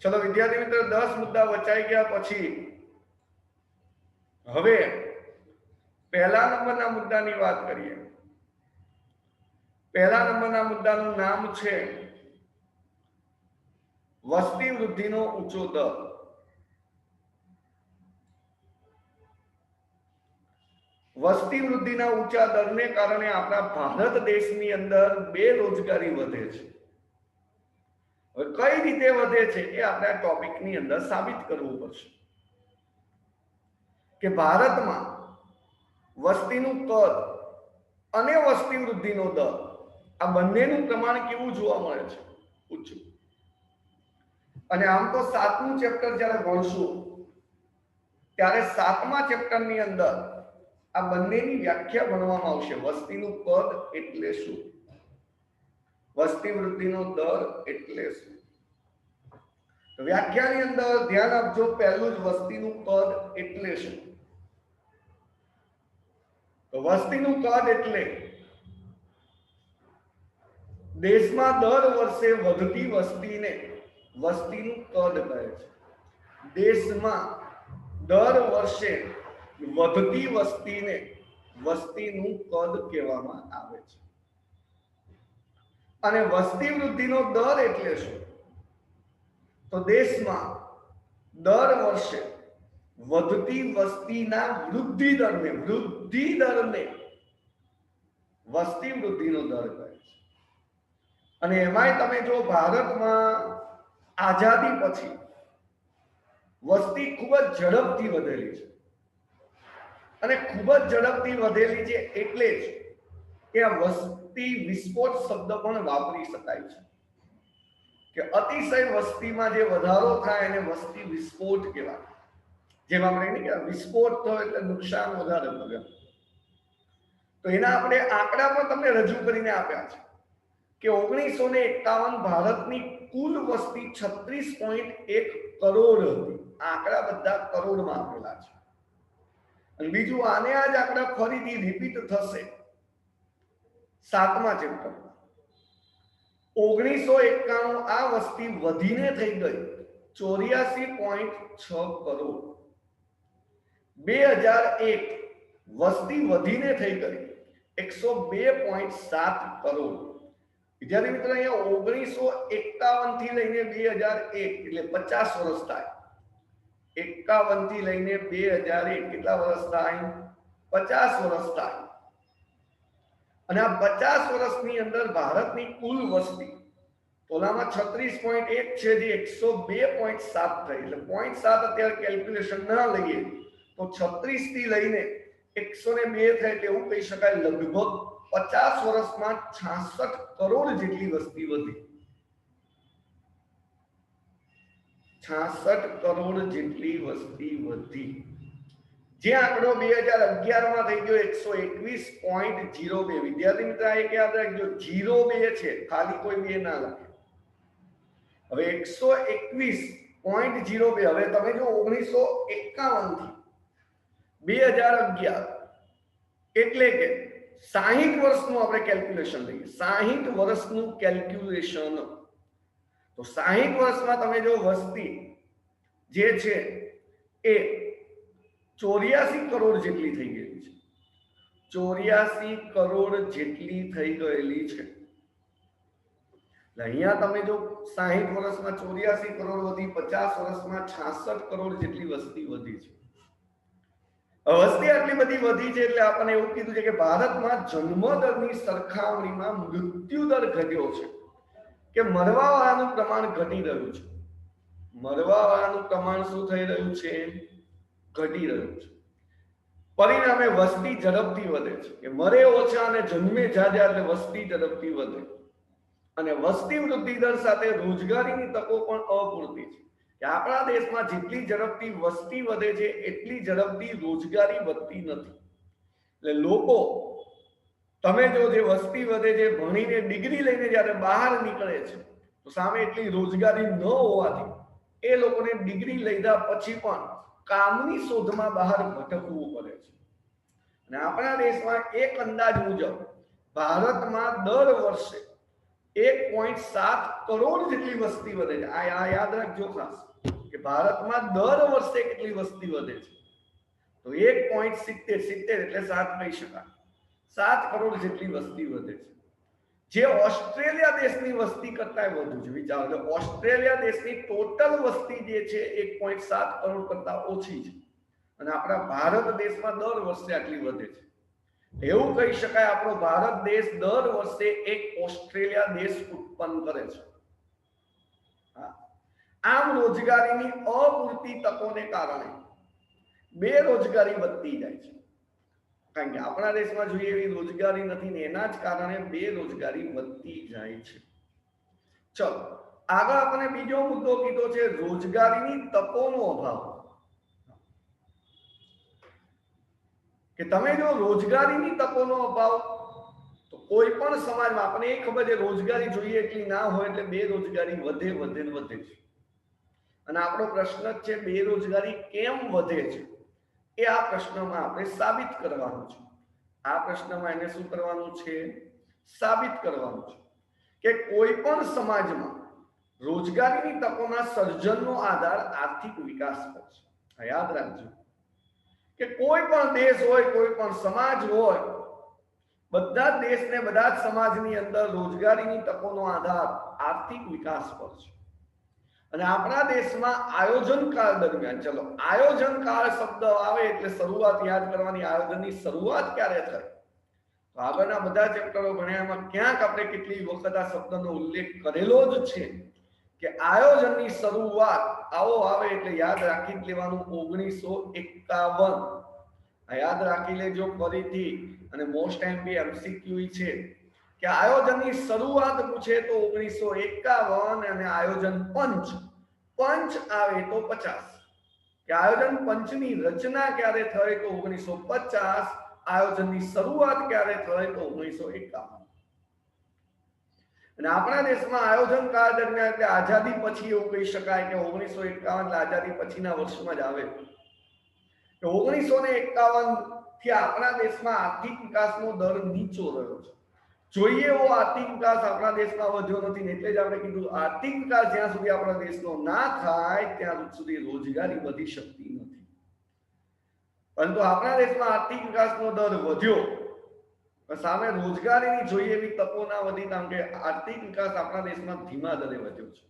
ચલો વિદ્યાર્થી મિત્રો 10 મુદ્દા વચાઈ ગયા પછી હવે પહેલા નંબરના મુદ્દાની વાત કરીએ। પહેલા નંબરના મુદ્દાનું નામ છે વસ્તી વૃદ્ધિનો ઊંચો દર। વસ્તી વૃદ્ધિના ઊંચા દરને કારણે આપણા ભારત દેશની અંદર બેરોજગારી વધે છે। હવે કઈ રીતે વધે છે એ આપણે આ ટોપિકની અંદર સાબિત કરવું પડશે કે ભારતમાં વસ્તીનું કદ અને વસ્તી વૃદ્ધિનો દર આ બંનેનું પ્રમાણ કેવું જોવા મળે છે? ઊંચું। અને આમ તો 7મું ચેપ્ટર જ્યારે ભણશું ત્યારે 7મા ચેપ્ટરની અંદર આ બંનેની વ્યાખ્યા ભણવામાં આવશે। વસ્તીનું કદ એટલે શું, વસ્તી વૃદ્ધિનો દર એટલે શું? તો વ્યાખ્યાની અંદર ધ્યાન આપજો। પહેલું જ વસ્તીનું કદ એટલે શું? તો વસ્તીનું કદ એટલે દેશમાં દર વર્ષે વધતી વસ્તીને વસ્તીનું કદ કહે છે। દેશમાં દર વર્ષે વધતી વસ્તીને વસ્તીનું કદ કહેવામાં આવે છે। અને વસ્તી વૃદ્ધિનો દર એટલે શું? તો દેશમાં દર વર્ષે વધતી વસ્તીના વૃદ્ધિ દરને વસ્તી વૃદ્ધિનો દર કહે છે। અને એમાંય તમે જો ભારતમાં આઝાદી પછી વસ્તી ખૂબ જ ઝડપથી વધેલી છે। અને ખૂબ જ ઝડપથી વધેલી છે એટલે જ કે આ વસ્તી વિસ્ફોટ શબ્દ પણ વાપરી શકાય છે કે અતિશય વસ્તીમાં જે વધારો થાય એને વસ્તી વિસ્ફોટ કહેવાય। જેમ આપણે નહીં કે વિસ્ફોટ થયો એટલે નુકસાન વધારે થયું। તો એના આપણે આંકડા પણ તમને રજૂ કરીને આપ્યા છે કે 1951 ભારતની કુલ વસ્તી 36.1 કરોડ હતી। આંકડા બધા કરોડમાં આપેલા છે। અને બીજું આને આ જ આંકડા ફરીથી રિપીટ થશે 7મા ચેપ્ટરમાં। 1991 આ વસ્તી વધીને થઈ ગઈ 84.6 કરોડ। 2001 વસ્તી વધીને થઈ ગઈ 102.7 કરોડ। વિદ્યાર્થી મિત્રો અહીંયા 1951 થી લઈને 2001 એટલે 50 વર્ષ થાય। 51 થી લઈને 2001 કેટલા વર્ષ થાય? 50 વર્ષ થાય। અને આ 50 વર્ષની અંદર ભારતની કુલ વસ્તી તોલામાં 36.1 છે જે 102.7 થઈ। એટલે 0.7 અત્યારે કેલ્ક્યુલેશન ના લઈએ તો 36 થી લઈને 102 થાય એટલે એવું કહી શકાય લગભગ 50 વર્ષમાં 66 કરોડ જેટલી વસ્તી વધી। 66 કરોડ જેટલી વસ્તી વધી। જે આંકડો 2011 માં થઈ ગયો 121.02। વિદ્યાર્થી મિત્ર એક યાદ રાખજો 02 છે, ખાલી કોઈ બે ના લખે। હવે 121.02 હવે તમે જો 1951 થી 2011 એટલે કે 60 વર્ષનું આપણે કેલ્ક્યુલેશન લઈએ। 60 વર્ષનું કેલ્ક્યુલેશન તો 60 વર્ષમાં તમે જો વસ્તી જે છે એ 84 કરોડ જેટલી થઈ ગયેલી છે। 84 કરોડ જેટલી થઈ ગયેલી છે। અહીંયા તમે જો 60 વર્ષમાં 84 કરોડ વધી, 50 વર્ષમાં 66 કરોડ જેટલી વસ્તી વધી છે। વસ્તી આટલી બધી વધી છે એટલે આપણને એવું કીધું છે કે ભારતમાં જન્મદરની સરખામણીમાં મૃત્યુ દર ઘટ્યો છે કે મરવાવાળાનું પ્રમાણ ઘટી રહ્યું છે। મરવાવાળાનું પ્રમાણ શું થઈ રહ્યું છે? ઘટી રહ્યું છે। પરિણામે વસ્તી ઝડપથી વધે છે કે મરે ઓછા અને જન્મે જાજા એટલે વસ્તી ઝડપથી વધે। અને વસ્તી વૃદ્ધિ દર સાથે રોજગારીની તકો પણ અપૂરતી છે કે આપણા દેશમાં જેટલી ઝડપથી વસ્તી વધે છે એટલી ઝડપથી રોજગારી વધતી નથી। એટલે લોકો તમે જો જે વસ્તી વધે છે ભણીને ડિગ્રી લઈને જ્યારે બહાર નીકળે છે તો સામે એટલી રોજગારી ન હોવાથી એ લોકોને ડિગ્રી લીધા પછી પણ કામની શોધમાં બહાર ભટકવું પડે છે। અને આપણા દેશમાં એક અંદાજ મુજબ ભારતમાં દર વર્ષે 1.7 કરોડ જેટલી વસ્તી વધે છે. આ યાદ રાખજો ખાસ કે ભારતમાં દર વર્ષે કેટલી વસ્તી વધે છે. તો 1.70 એટલે 7 કહી શકાય. 7 કરોડ જેટલી વસ્તી વધે છે, જે ઓસ્ટ્રેલિયા દેશની વસ્તી કરતા વધુ છે. વિચારો, એટલે ઓસ્ટ્રેલિયા દેશની ટોટલ વસ્તી જે છે 1.7 કરોડ કરતા ઓછી છે, અને આપણા ભારત દેશમાં દર વર્ષે આટલી વધે છે. એવું કહી શકાય આપણો ભારત દેશ દર વર્ષે એક ઓસ્ટ્રેલિયા દેશ ઉત્પન્ન કરે છે. આમ રોજગારીની અપૂરતી તકોને કારણે બેરોજગારી વધતી જાય છે, કારણ કે આપણા દેશમાં જોઈએ એવી રોજગારી નથી ને એના જ કારણે બેરોજગારી વધતી જાય છે. ચલો આગળ આપણે બીજો મુદ્દો કીધો છે રોજગારીની તકોનો અભાવ. કે તમે જો રોજગારીની તકોનો અભાવ, તો કોઈ પણ સમાજમાં આપણે એ ખબર છે રોજગારી જોઈએ એટલી ના હોય એટલે બેરોજગારી વધે વધે ને વધે છે. અને આપણો પ્રશ્ન જ છે બેરોજગારી કેમ વધે છે, એ આ પ્રશ્નમાં આપણે સાબિત કરવાનું છે. આ પ્રશ્નમાં એને શું કરવાનું છે? સાબિત કરવાનું છે કે કોઈ પણ સમાજમાં રોજગારીની તકોના સર્જનનો આધાર આર્થિક વિકાસ પર છે. યાદ રાખજો કે કોઈ પણ દેશ હોય, કોઈ પણ સમાજ હોય, બધા જ દેશને બધા જ સમાજની અંદર રોજગારીની તકોનો આધાર આર્થિક વિકાસ પર છે. અને આપણા દેશમાં આયોજન કાળ દરમિયાન, ચલો આયોજન કાળ શબ્દ આવે એટલે શરૂઆત યાદ કરવાની, આયોજનની શરૂઆત ક્યારે થઈ? તો આગળના બધા ચેપ્ટરો ભણ્યામાં ક્યાંક આપણે કેટલી વખત આ શબ્દનો ઉલ્લેખ કરેલો જ છે કે આયોજનની શરૂઆત આવો આવે એટલે યાદ રાખી જ લેવાનું 1951. યાદ રાખી લેજો ફરીથી, અને મોસ્ટ એમપી એમસીક્યુ છે કે આયોજનની શરૂઆત પૂછે તો 1951, અને આયોજન પંચ આવે તો 50. કે આયોજન પંચની રચના ક્યારે થઈ તો 1950, આયોજનની શરૂઆત ક્યારે થઈ તો 1951. અને આપણા દેશમાં આયોજન કાળ દરમિયાન એટલે આઝાદી પછી એવું કહી શકાય કે 1951 એટલે આઝાદી પછીના વર્ષમાં જ આવે. 1951 થી આપણા દેશમાં આર્થિક વિકાસનો દર નીચો રહ્યો છે. જોઈએ એવો આર્થિક વિકાસ આપણા દેશમાં વધ્યો નથી, એટલે જ આપણે કીધું આર્થિક વિકાસ જ્યાં સુધી આપણા દેશનો ના થાય ત્યાં સુધી રોજગારી વધી શકતી નથી. પરંતુ આપણા દેશમાં આર્થિક વિકાસનો દર વધ્યો, સામે રોજગારીની જોઈએ એવી તકો ના વધી, કારણ કે આર્થિક વિકાસ આપણા દેશમાં ધીમા દરે વધ્યો છે.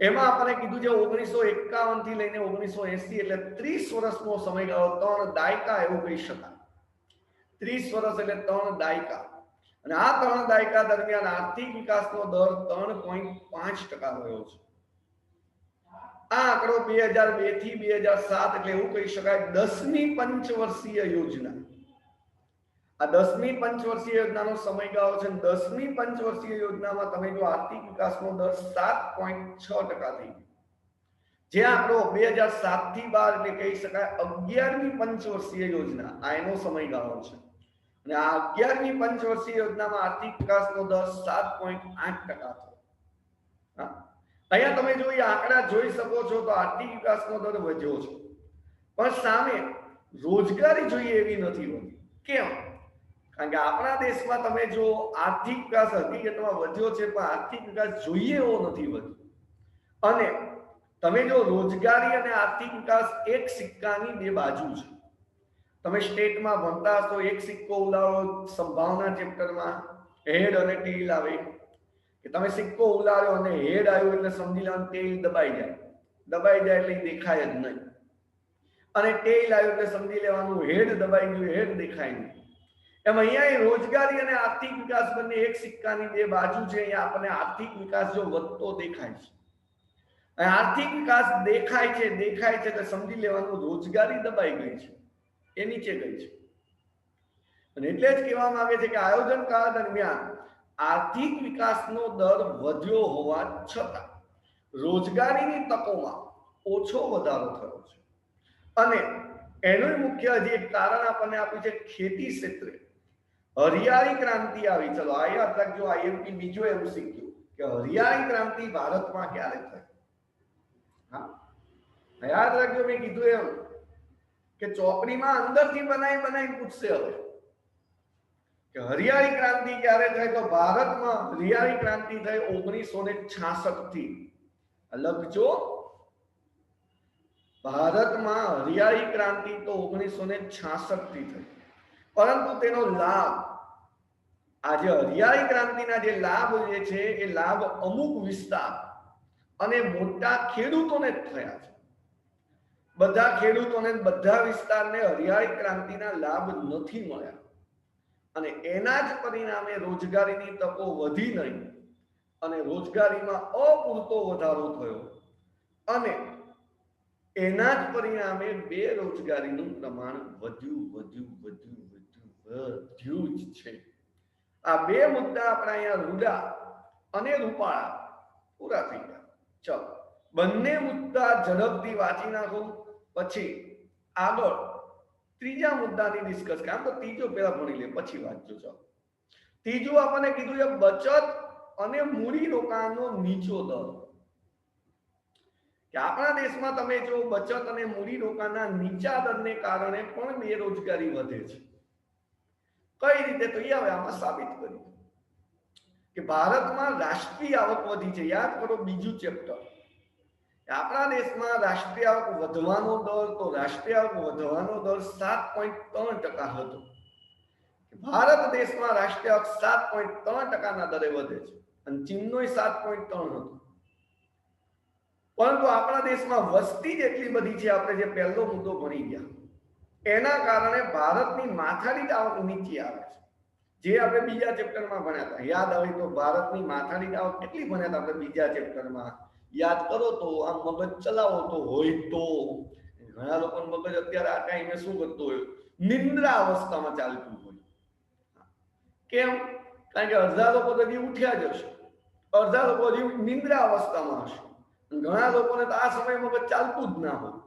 એમાં આપણે કીધું છે 1951 થી લઈને 1980 એટલે 30 વર્ષનો સમયગાળો, 3 દાયકા એવું કહી શકાય. 30 વર્ષ એટલે 3 દાયકા, અને આ 3 દાયકા દરમિયાન આર્થિક વિકાસનો દર 3.5% રહ્યો છે. આ આંકડો 2002 થી 2007 એટલે એવું કહી શકાય 10મી પંચવર્ષીય યોજના. આ 10મી પંચવર્ષીય યોજનાનો સમયગાળો છે. 10મી પંચવર્ષીય યોજનામાં તમે જો આર્થિક વિકાસનો દર 7.6% થઈ ગયો, જે આંકડો 2007 થી 12 એટલે કહી શકાય 11મી પંચવર્ષીય યોજના, આ એનો સમયગાળો છે. અને આ 11મી પંચવર્ષીય યોજનામાં આર્થિક વિકાસનો દર 7.8% થયો. અહીંયા તમે જો આંકડા જોઈ શકો છો તો આર્થિક વિકાસનો દર વધ્યો છે, પણ સામે રોજગારી જોઈએ એવી નથી વધી. કેમ? કારણ કે આપણા દેશમાં તમે જો આર્થિક વિકાસ હકીકતમાં વધ્યો છે, પણ આર્થિક વિકાસ જોઈએ એવો નથી વધ્યો. અને તમે જો રોજગારી અને આર્થિક વિકાસ એક સિક્કાની બે બાજુ છે. તમે સ્ટેટમાં ભણતા હશો, એક સિક્કો ઉલાળો સંભાવના ચેપ્ટરમાં હેડ અને ટેલ આવે, કે તમે સિક્કો ઉલાળ્યો અને હેડ આવ્યો એટલે સમજી લેવાનું ટેલ દબાઈ જાય એટલે દેખાય જ નહીં, અને ટેલ આવ્યો એટલે સમજી લેવાનું હેડ દબાઈ ગયું, હેડ દેખાય નહીં. એમ અહીંયા રોજગારી અને આર્થિક વિકાસ બંને એક સિક્કાની બે બાજુ છે. અહીંયા આપણને આર્થિક વિકાસ જો વધતો દેખાય છે, અને આર્થિક વિકાસ દેખાય છે એટલે સમજી લેવાનું રોજગારી દબાઈ ગઈ છે, એ નીચે ગઈ છે. અને એટલે જ કહેવામાં આવે છે કે આયોજન કાળ દરમિયાન આર્થિક વિકાસનો દર વધ્યો હોવા છતાં રોજગારીની તકોમાં ઓછો વધારો થયો છે. અને એનું મુખ્ય હજી એક કારણ આપણને આપ્યું છે ખેતી ક્ષેત્રે હરિયાળી ક્રાંતિ આવી. ચલો આ યાદ રાખજો, આઈએમપી બીજો એમસીક્યુ કે હરિયાળી ક્રાંતિ ભારતમાં ક્યારે થઈ? હા યાદ રાખજો, મેં કીધું એમ કે ચોપડીમાં અંદરથી બનાવી પૂછશે. હવે કે હરિયાળી ક્રાંતિ ક્યારે થઈ? તો ભારતમાં હરિયાળી ક્રાંતિ થઈ 1966 થી. લખજો, ભારતમાં હરિયાળી ક્રાંતિ તો 1966 થી થઈ, પરંતુ તેનો લાભ, આજે હરિયાળી ક્રાંતિના જે લાભ જે છે એ લાભ અમુક વિસ્તાર અને મોટા ખેડૂતોને જ થયા છે. બધા ખેડૂતોને બધા વિસ્તારને હરિયાળી ક્રાંતિના લાભ નથી મળ્યા અને એના જ પરિણામે રોજગારીની તકો વધી નહીં અને રોજગારીમાં અપૂરતો વધારો થયો અને એના જ પરિણામે બેરોજગારીનું પ્રમાણ વધ્યું જ છે. આ બે મુદ્દા આપણા અહીંયા રૂડા અને રૂપાળા પૂરા થઈ ગયા. ચલો, બંને મુદ્દા ઝડપથી વાંચી નાખો, પછી આગળ ત્રીજા મુદ્દાની ડિસ્કસ. કામ તો ત્રીજો પહેલા ભણી લે પછી વાંચજો. ચાલો, ત્રીજું આપણને કીધું છે બચત અને મૂડી રોકાણનો નીચો દર. કે આપણા દેશમાં તમે જો બચત અને મૂડી રોકાણના નીચા દરને કારણે પણ બેરોજગારી વધે છે. કઈ રીતે? તો એ હવે આમાં સાબિત કર્યું કે ભારતમાં રાષ્ટ્રીય આવક વધી છે. યાદ કરો બીજું ચેપ્ટર. આપણા દેશમાં રાષ્ટ્રીય આવક વધવાનો દર, તો રાષ્ટ્રીય આવક વધવાનો દર 7.3% હતો. ભારત દેશમાં રાષ્ટ્રીય આવક 7.3% દરે વધે છે અને ચીનનો 7.3 હતો. પરંતુ આપણા દેશમાં વસ્તી જ એટલી બધી છે, આપણે જે પહેલો મુદ્દો ભણી ગયા, એના કારણે ભારતની માથાદીઠ આવક નીચી આવે છે. જે આપણે બીજા ચેપ્ટરમાં ભણ્યા હતા, યાદ આવે તો ભારતની માથાદીઠ આવક કેટલી ભણ્યા હતા આપણે બીજા ચેપ્ટરમાં? યાદ કરો તો, આમ મગજ ચલાવો તો હોય તો. ઘણા લોકો મગજ અત્યારે આ ટાઈમે શું કરતું હોય? નિંદ્રા અવસ્થામાં ચાલતું હોય. કેમ? કારણ કે અડધા લોકો તો હજી ઉઠ્યા જ હશે, અડધા લોકો હજી નિંદ્રા અવસ્થામાં હશે, ઘણા લોકોને તો આ સમય મગજ ચાલતું જ ના હોય.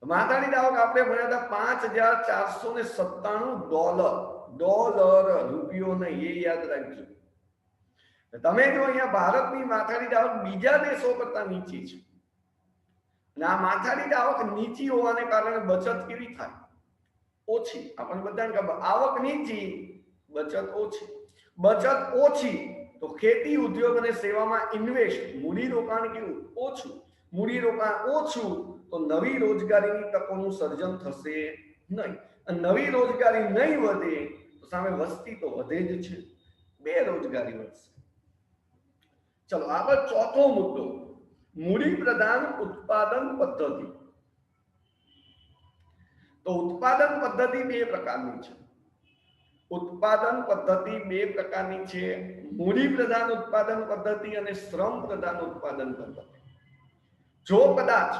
માથાદીઠ આવક આપણે ભણ્યા હતા $5,497. રૂપિયો નહીં, એ યાદ રાખજો. તમે જો અહીંયા ભારતની માથાદીઠ આવક બીજા દેશો કરતા નીચી છે અને આ માથાદીઠ આવક નીચી હોવાને કારણે બચત કેવી થાય? ઓછી. આપણને બધાને ખબર, આવક નીચી, બચત ઓછી. બચત ઓછી તો ખેતી, ઉદ્યોગ અને સેવામાં ઇન્વેસ્ટ, મૂડી રોકાણ કેવું? ઓછું. મૂડી રોકાણ ઓછું તો નવી રોજગારીની તકોનું સર્જન થશે નહીં. અને નવી રોજગારી નહીં વધે તો સામે વસ્તી તો વધે જ છે, બેરોજગારી વધશે. ચલો, આગળ ચોથો મુદ્દો, મૂડી પ્રધાન ઉત્પાદન પદ્ધતિ. તો ઉત્પાદન પદ્ધતિ બે પ્રકારની છે. ઉત્પાદન પદ્ધતિ બે પ્રકારની છે, મૂડી પ્રધાન ઉત્પાદન પદ્ધતિ અને શ્રમ પ્રધાન ઉત્પાદન પદ્ધતિ. જો કદાચ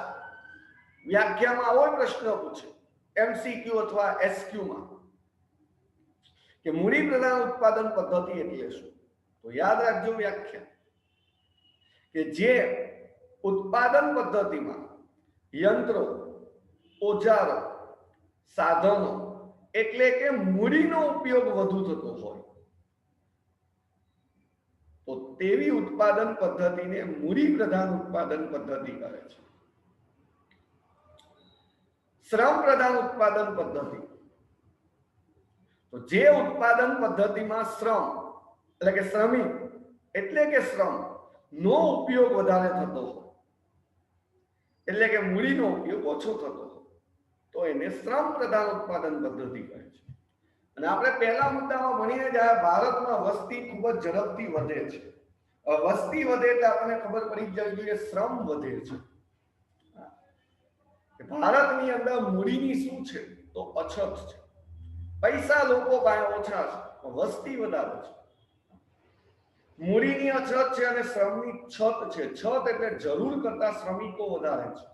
વ્યાખ્યામાં આવો પ્રશ્ન પૂછે એમસીક્યુ અથવા એસક્યુ માં કે મૂડી પ્રધાન ઉત્પાદન પદ્ધતિ એટલે શું, તો યાદ રાખજો વ્યાખ્યા કે જે ઉત્પાદન પદ્ધતિમાં યંત્રો, ઓજારો, સાધનો એટલે કે મૂડીનો ઉપયોગ વધુ થતો હોય તો તેવી ઉત્પાદન પદ્ધતિને મૂડી પ્રધાન ઉત્પાદન પદ્ધતિ કહે છે. શ્રમ પ્રધાન ઉત્પાદન પદ્ધતિ, તો જે ઉત્પાદન પદ્ધતિમાં શ્રમ એટલે કે શ્રમિક એટલે કે શ્રમ નો ઉપયોગ વધારે થતો હોય, એટલે કે મૂડીનો ઉપયોગ ઓછો થતો હોય, તો એને શ્રમ પ્રધાન ઉત્પાદન પદ્ધતિ કહે છે. અને આપણે પહેલા મુદ્દામાં ભણીને જ ભારતમાં વસ્તી ખૂબ જ ઝડપથી વધે છે. વસ્તી વધે એટલે આપણને ખબર પડી જ જવી જોઈએ શ્રમ વધે છે. ભારતની અંદર મૂડીની શું છે? તો અછત છે. પૈસા લોકો પાસે ઓછા છે, વસ્તી વધારે છે. મૂડીની અછત છે અને શ્રમની છત છે. છત એટલે જરૂર કરતા શ્રમિકો વધારે છે.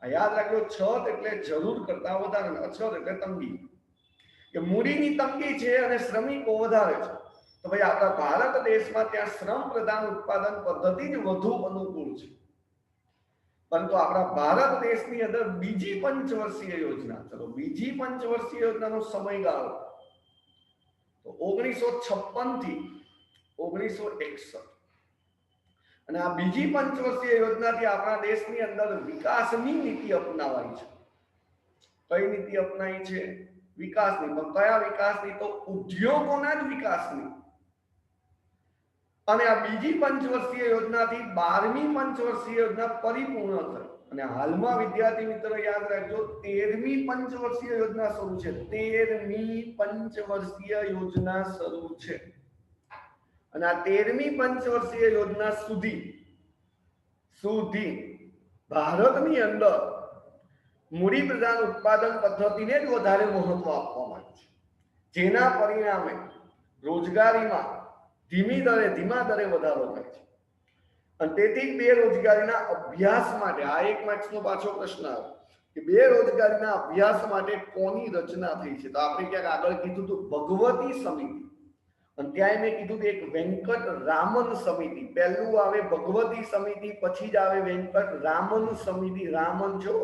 આ યાદ રાખજો, છત એટલે જરૂર કરતા વધારે, અછત એટલે તંગી. કે મૂડીની તંગી છે અને શ્રમિકો વધારે છે, તો ભાઈ આપણા ભારત દેશમાં ત્યાં શ્રમ પ્રધાન ઉત્પાદન પદ્ધતિ જ વધુ અનુકૂળ છે. પરંતુ આપણા ભારત દેશની અંદર બીજી પંચવર્ષીય યોજના, ચલો બીજી પંચવર્ષીય યોજનાનો સમયગાળો તો 1956 થી 1961. અને આ બીજી પંચવર્ષીય યોજનાથી આપણા દેશની અંદર વિકાસની નીતિ અપનાવાઈ છે. કઈ નીતિ અપનાવી છે? વિકાસની. પણ કયા વિકાસની? તો ઉદ્યોગોના જ વિકાસની. અને આ બીજી પંચવર્ષીય યોજનાથી 12મી પંચવર્ષીય યોજના પરિપૂર્ણ થઈ. અને હાલમાં વિદ્યાર્થી મિત્રો યાદ રાખજો, 13મી પંચવર્ષીય યોજના શરૂ છે. 13મી પંચવર્ષીય યોજના શરૂ છે. અને આ 13મી પંચવર્ષીય યોજના સુધી ભારતની અંદર મૂડી પ્રધાન ઉત્પાદન પદ્ધતિને જ વધારે મહત્વ આપવામાં આવ્યું છે, જેના પરિણામે રોજગારીમાં ધીમા દરે વધારો થાય છે. અને તેથી બેરોજગારીના અભ્યાસ માટે આ એક માર્ક્સનો પાછો પ્રશ્ન આવે કે બેરોજગારીના અભ્યાસ માટે કોની રચના થઈ છે? તો આપણે ક્યાંક આગળ કીધું હતું ભગવતી સમિતિ, અને ત્યાં મેં કીધું કે એક વેંકટ રામન સમિતિ. પહેલું આવે ભગવતી સમિતિ, પછી જ આવે વેંકટ રામન સમિતિ. રામન જો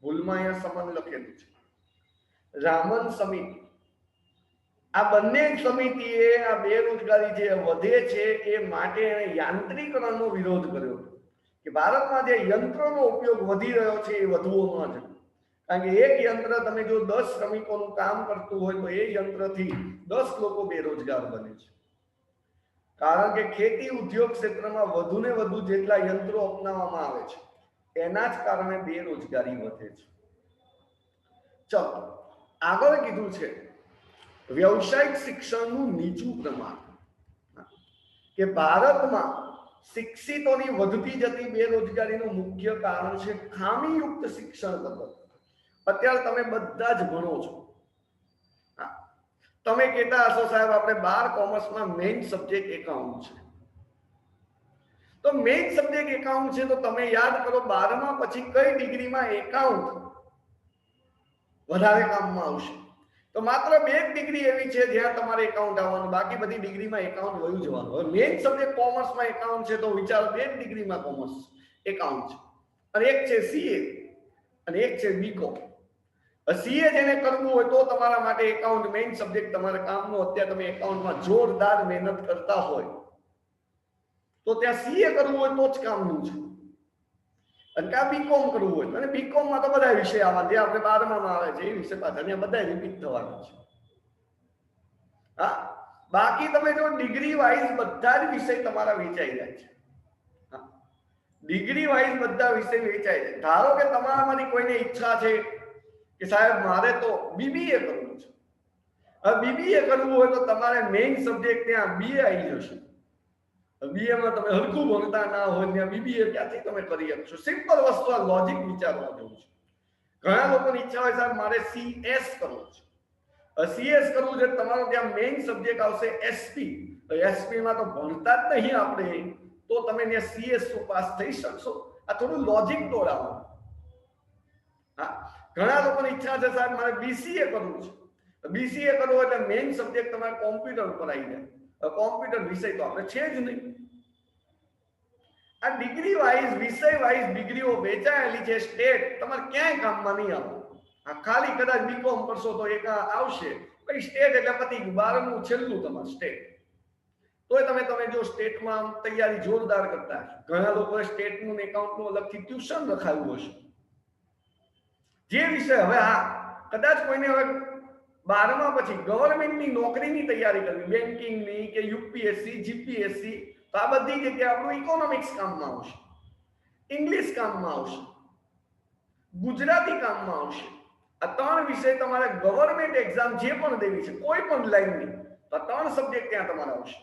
ભૂલમાં અહીંયા સમન લખેલું છે, રામન સમિતિ. આ બંને સમિતિએ આ બેરોજગારી જે વધે છે એ માટે યાંત્રિકરણનો વિરોધ કર્યો કે ભારતમાં જે યંત્રોનો ઉપયોગ વધી રહ્યો છે એ વધવો ન જોઈએ. કારણ કે એક યંત્ર તમે જો 10 શ્રમિકોનું કામ કરતું હોય તો એ યંત્રથી 10 લોકો બેરોજગાર બને છે. કારણ કે ખેતી ઉદ્યોગ ક્ષેત્રમાં વધુ ને વધુ જેટલા યંત્રો અપનાવવામાં આવે છે એના જ કારણે બેરોજગારી વધે છે. ચલો આગળ કીધું છે વ્યવસાયિક શિક્ષણનું નીચું પ્રમાણ, કે ભારતમાં શિક્ષિતોની વધતી જતી બેરોજગારીનું મુખ્ય કારણ છે ખામીયુક્ત શિક્ષણ પદ્ધતિ. અત્યારે તમે બધા જ ભણો છો, તમે કહેતા હશો સાહેબ આપણે 12 કોમર્સમાં મેઇન સબ્જેક્ટ એકાઉન્ટ છે. તો મેઇન સબ્જેક્ટ એકાઉન્ટ છે તો તમે યાદ કરો 12મા પછી કઈ ડિગ્રીમાં એકાઉન્ટ વધારે કામમાં આવશે? તો માત્ર 2 ડિગ્રી એવી છે જ્યાં તમારે એકાઉન્ટ આવવાનું, બાકી બધી ડિગ્રીમાં એકાઉન્ટ વયું જવાનું. હવે મેઇન સબ્જેક્ટ કોમર્સમાં એકાઉન્ટ છે તો વિચારો 2 ડિગ્રીમાં કોમર્સ એકાઉન્ટ છે, અને એક છે સીએ અને એક છે બીકોમ. સીએ જેને કરવું હોય તો તમારા માટે એકાઉન્ટ મેઇન સબ્જેક્ટ તમારે કામનો. અત્યારે તમે એકાઉન્ટમાં જોરદાર મહેનત કરતા હોય તો ત્યાં સીએ કરવું હોય તો જ કામનું છે, અને કા બીકોમ કરવું હોય. અને બીકોમમાં તો બધા વિષય આવવા જે આપણે 12માં આવે છે એ વિષય પાછા ત્યાં બધા રિપીટ થવાના છે. હા, બાકી તમે જો ડિગ્રી વાઇઝ બધા જ વિષય તમારા વેચાઈ જાય છે. ડિગ્રી વાઇઝ બધા વિષય વેચાય છે. ધારો કે તમારામાંથી કોઈને ઈચ્છા છે કે સાહેબ મારે તો બીબીએ કરવું છે. હવે બીબીએ કરવું હોય તો તમારે મેઇન સબ્જેક્ટ ત્યાં બીએ આવી જશે. બીએ માં તમે હલકું ભણતા ના હોય ત્યાં બીબીએ ક્યાંથી તમે કરી શકશો? સિમ્પલ વસ્તુ, આ લોજિક વિચારવા જેવું છે. ઘણા લોકોની ઈચ્છા હોય સાહેબ મારે સીએસ કરવું છે. સીએસ કરવું છે તમારો ત્યાં મેઇન સબ્જેક્ટ આવશે એસપી. તો એસપી માં તો ભણતા જ નહીં આપણે, તો તમે ત્યાં સીએસ પાસ થઈ શકશો? આ થોડું લોજિક દોરાવો. હા, ઘણા લોકોની ઈચ્છા છે સાહેબ મારે બીસીએ કરવું છે. બીસીએ કરવું એટલે મેઇન સબ્જેક્ટ તમારે કોમ્પ્યુટર ઉપર આવી જાય. કોમ્પ્યુટર વિષય તો આપણે છે જ નહીં. આ ડિગ્રી વાઇઝ વિષય વાઇઝ ડિગ્રીઓ વેચાયેલી છે. સ્ટેટ તમારે ક્યાંય કામમાં નહીં આવે. આ ખાલી કદાચ બીકોમ કરશો તો એક આવશે, પછી સ્ટેટ એટલે પતી ગયું. 12મું છેલ્લું તમારું સ્ટેટ. તોય તમે જો સ્ટેટમાં તૈયારી જોરદાર કરતા, ઘણા લોકોએ સ્ટેટનું એકાઉન્ટનું અલગથી ટ્યુશન રખાયું હશે. જે વિષય હવે કદાચ કોઈને હવે 12મા પછી ગવર્મેન્ટની નોકરીની તૈયારી કરવી, બેન્કિંગની કે યુપીએસસી જીપીએસસી, તો આ બધી જગ્યાએ આપણું ઇકોનોમિક્સ કામમાં આવશે, ઇંગ્લિશ કામમાં આવશે, ગુજરાતી કામમાં આવશે. આ 3 વિષય તમારે ગવર્મેન્ટ એક્ઝામ જે પણ દેવી છે કોઈ પણ લાઈનની, તો 3 સબ્જેક્ટ ત્યાં તમારા આવશે.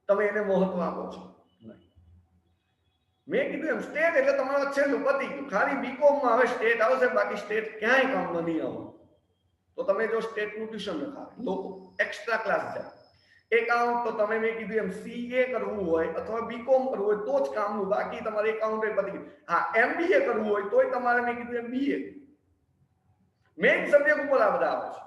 તમે એને મહત્વ આપો છો? મેં કીધું એમ સ્ટેટ એટલે તમારો છેલ્લું પતી ગયું. ખાલી બીકોમમાં હવે સ્ટેટ આવશે, બાકી સ્ટેટ ક્યાંય કામમાં નહીં આવે. તો તમે જો સ્ટેટનું ટ્યુશન રખાવે, લોકો એક્સ્ટ્રા ક્લાસ જાય. એકાઉન્ટ તો તમે મેં કીધું એમ સીએ કરવું હોય અથવા બીકોમ કરવું હોય તો જ કામનું, બાકી તમારે એકાઉન્ટ પતી ગયું. હા, એમબીએ કરવું હોય તોય તમારે મેં કીધું એમ બીએ મેઇન સબ્જેક્ટ ઉપર આ બધા આવે છે.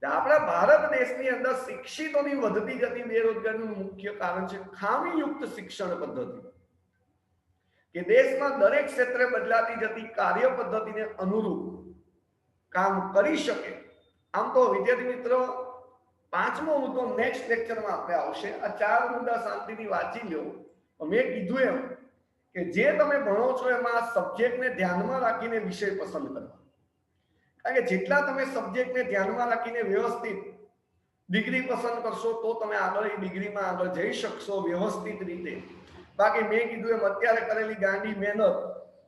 આપણા ભારત દેશની અંદર શિક્ષિતોની વધતી જતી બેરોજગારીનું મુખ્ય કારણ છે ખામીયુક્ત શિક્ષણ પદ્ધતિ. કે દેશમાં દરેક ક્ષેત્રે બદલાતી જતી કાર્ય પદ્ધતિને અનુરૂપ કામ કરી શકે. આમ તો વિદ્યાર્થી મિત્રો 5મો મુદ્દો નેક્સ્ટ લેક્ચરમાં આપણે આવશે. આ 4 મુદ્દા શાંતિથી વાંચી લો. મેં કીધું એમ કે જે તમે ભણો છો એમાં સબ્જેક્ટને ધ્યાનમાં રાખીને વિષય પસંદ કરવા. કારણ કે જેટલા તમે સબ્જેક્ટને ધ્યાનમાં રાખીને વ્યવસ્થિત ડિગ્રી પસંદ કરશો તો તમે આગળ એ ડિગ્રીમાં આગળ જઈ શકશો વ્યવસ્થિત રીતે. બાકી મેં કીધું એમ અત્યારે કરેલી ગાંડી મહેનત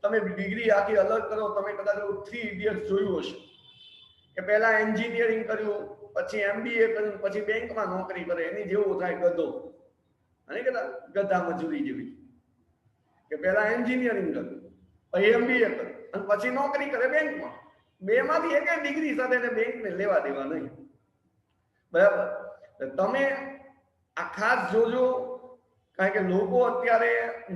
તમે ડિગ્રી આખી અલગ કરો. તમે કદાચ 3 ઇડિયટ્સ જોયું હશે કે પહેલા એન્જિનિયરિંગ કર્યું, પછી MBA કર્યું, પછી બેંકમાં નોકરી કરે. એની જેવું થાય ગધો, અને કદાચ ગધા મજૂરી જેવી, કે પહેલા એન્જિનિયરિંગ કર્યું, પછી MBA કર્યું અને પછી નોકરી કરે બેંકમાં. બેમાંથી એક ડિગ્રી સાથે બેંકને લેવા દેવા નહીં. બરાબર? તમે આ ખાસ જોજો, કારણ કે લોકો અત્યારે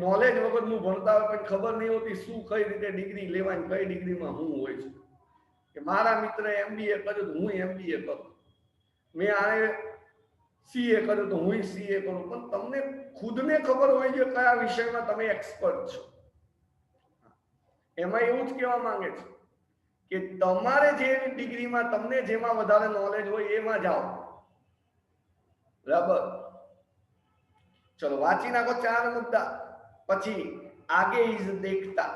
નોલેજ વગરનું ભણતા હોય પણ ખબર નહીં હોતી શું કઈ રીતે ડિગ્રી લેવાની, કઈ ડિગ્રીમાં શું હોય છે. કે મારા મિત્રે MBA કર્યું તો હું MBA કરું, મેં આને CA કર્યું તો હું CA કરું. પણ તમને ખુદને ખબર હોય છે કયા વિષયમાં તમે એક્સપર્ટ છો. એમાં એવું જ કહેવા માંગે છે કે તમારે જે ડિગ્રીમાં તમને જેમાં વધારે નોલેજ હોય એમાં જાઓ. બરાબર? ચલો વાંચી નાખો 4 મુદ્દા. પછી આગે ઇઝ દેખતા.